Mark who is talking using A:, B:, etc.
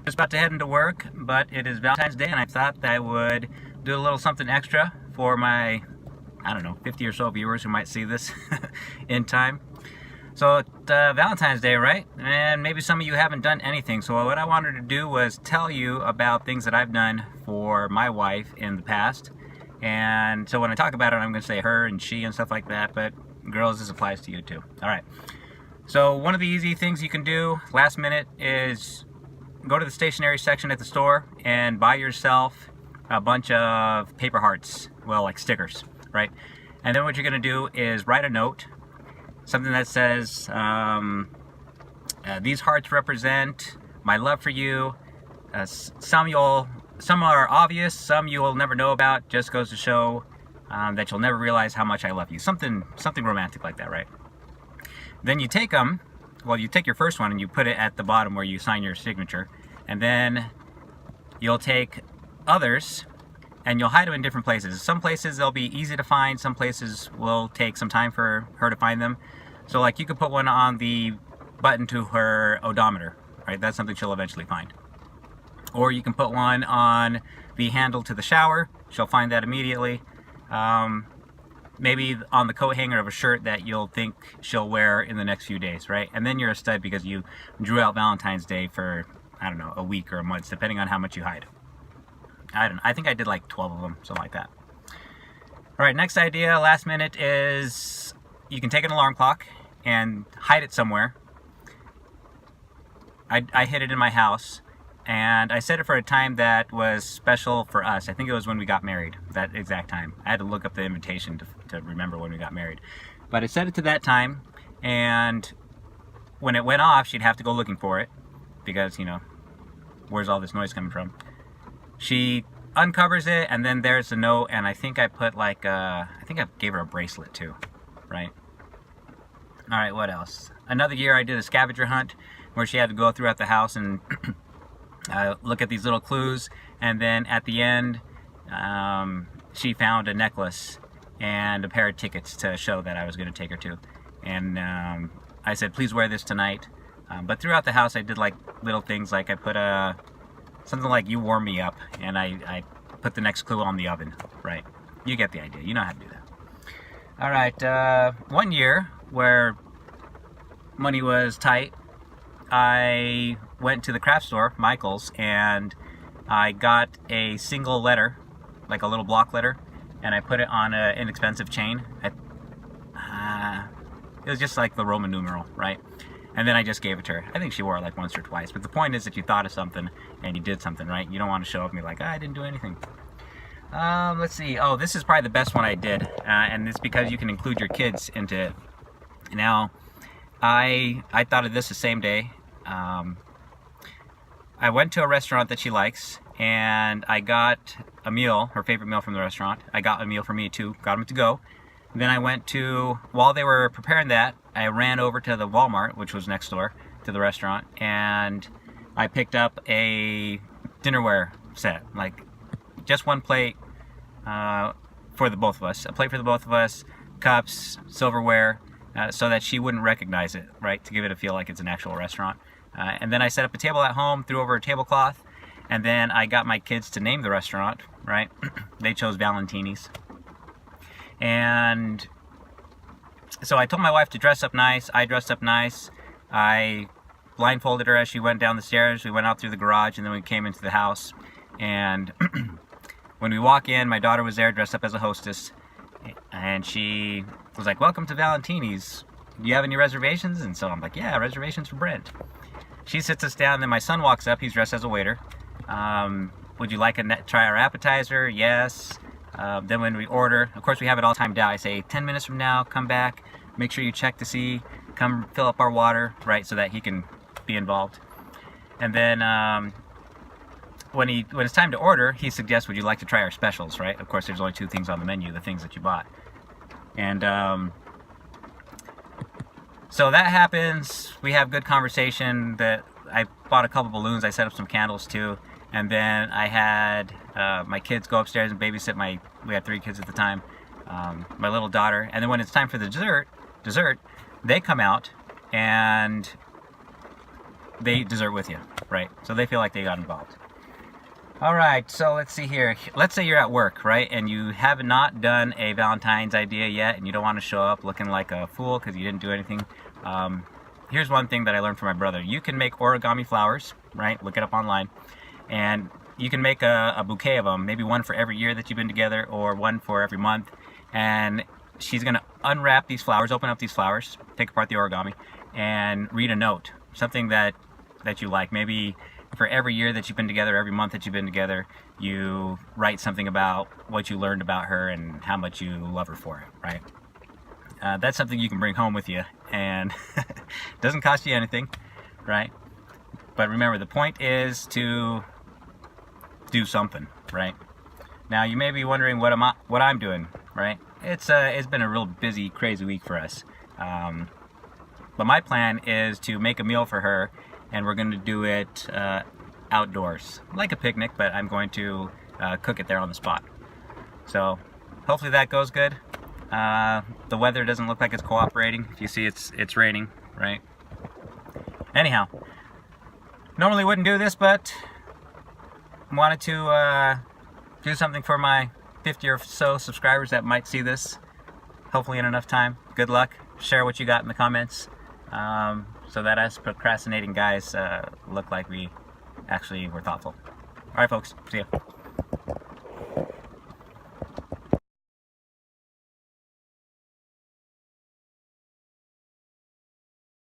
A: Just about to head into work, but it is Valentine's Day, and I thought that I would do a little something extra for my, I don't know, 50 or so viewers who might see this in time. So it's Valentine's Day, right? And maybe some of you haven't done anything. So what I wanted to do was tell you about things that I've done for my wife in the past. And so when I talk about it, I'm going to say her and she and stuff like that. But girls, this applies to you too. All right. So one of the easy things you can do last minute is go to the stationery section at the store and buy yourself a bunch of paper hearts, well, like stickers, right? And then what you're going to do is write a note, something that says, these hearts represent my love for you. Some are obvious, some you will never know about. Just goes to show that you'll never realize how much I love you. Something romantic like that, right? Then you take them. Well, you take your first one and you put it at the bottom where you sign your signature, and then you'll take others and you'll hide them in different places. Some places they'll be easy to find, some places will take some time for her to find them. So like you could put one on the button to her odometer, right? That's something she'll eventually find. Or you can put one on the handle to the shower, she'll find that immediately. Maybe on the coat hanger of a shirt that you'll think she'll wear in the next few days, right? And then you're a stud because you drew out Valentine's Day for, I don't know, a week or a month, depending on how much you hide. I think I did like 12 of them, something like that. All right, next idea, last minute, is you can take an alarm clock and hide it somewhere. I hid it in my house, and I set it for a time that was special for us. I think it was when we got married, that exact time. I had to look up the invitation to remember when we got married. But I set it to that time, and when it went off, she'd have to go looking for it, because, you know, where's all this noise coming from? She uncovers it, and then there's a note, and I think I put like, I think I gave her a bracelet too, right? All right, what else? Another year I did a scavenger hunt where she had to go throughout the house and look at these little clues, and then at the end she found a necklace and a pair of tickets to a show that I was going to take her to, and I said, please wear this tonight. But throughout the house I did like little things, like I put something like you warm me up, and I put the next clue on the oven, right? You get the idea, you know how to do that. All right, one year where money was tight, I went to the craft store, Michael's, and I got a single letter, like a little block letter, and I put it on an inexpensive chain. It was just like the Roman numeral, right? And then I just gave it to her. I think she wore it like once or twice. But the point is, if you thought of something and you did something, right, you don't want to show up and be like, I didn't do anything. Let's see. Oh, this is probably the best one I did, and it's because you can include your kids into it. Now, I thought of this the same day. I went to a restaurant that she likes, and I got a meal, her favorite meal from the restaurant. I got a meal for me too, got them to go. And then I went to, while they were preparing that, I ran over to the Walmart, which was next door to the restaurant, and I picked up a dinnerware set, like just one plate for the both of us. A plate for the both of us, cups, silverware, so that she wouldn't recognize it, right? To give it a feel like it's an actual restaurant. And then I set up a table at home, threw over a tablecloth, and then I got my kids to name the restaurant, right? They chose Valentines. And so I told my wife to dress up nice. I dressed up nice. I blindfolded her as she went down the stairs. We went out through the garage, and then we came into the house. And when we walk in, my daughter was there dressed up as a hostess, and she was like, welcome to Valentini's. Do you have any reservations? And so I'm like, yeah, reservations for Brent. She sits us down, then my son walks up. He's dressed as a waiter. Would you like to try our appetizer? Yes. Then when we order, of course we have it all timed out. I say 10 minutes from now, come back, make sure you check to see, come fill up our water, right, so that he can be involved. And then when it's time to order, he suggests, would you like to try our specials, right? Of course there's only two things on the menu, the things that you bought. And so that happens, we have good conversation. That I bought a couple balloons, I set up some candles too, and then I had my kids go upstairs and babysit we had 3 kids at the time, my little daughter, and then when it's time for the dessert, they come out, and they eat dessert with you, right? So they feel like they got involved. All right, so let's see here. Let's say you're at work, right, and you have not done a Valentine's idea yet, and you don't want to show up looking like a fool because you didn't do anything. Here's one thing that I learned from my brother. You can make origami flowers, right? Look it up online, and you can make a bouquet of them, maybe one for every year that you've been together, or one for every month. And she's gonna unwrap these flowers, open up these flowers, take apart the origami, and read a note, something that you like. Maybe for every year that you've been together, every month that you've been together, you write something about what you learned about her and how much you love her for it, right? That's something you can bring home with you, and doesn't cost you anything, right? But remember, the point is to do something, right? Now you may be wondering what I'm doing, right? It's been a real busy, crazy week for us. But my plan is to make a meal for her, and we're going to do it outdoors, like a picnic, but I'm going to cook it there on the spot. So hopefully that goes good. The weather doesn't look like it's cooperating. If you see, it's raining, right? Anyhow, normally wouldn't do this, but wanted to do something for my 50 or so subscribers that might see this, hopefully in enough time. Good luck. Share what you got in the comments, so that us procrastinating guys look like we actually were thoughtful. All right, folks. See ya.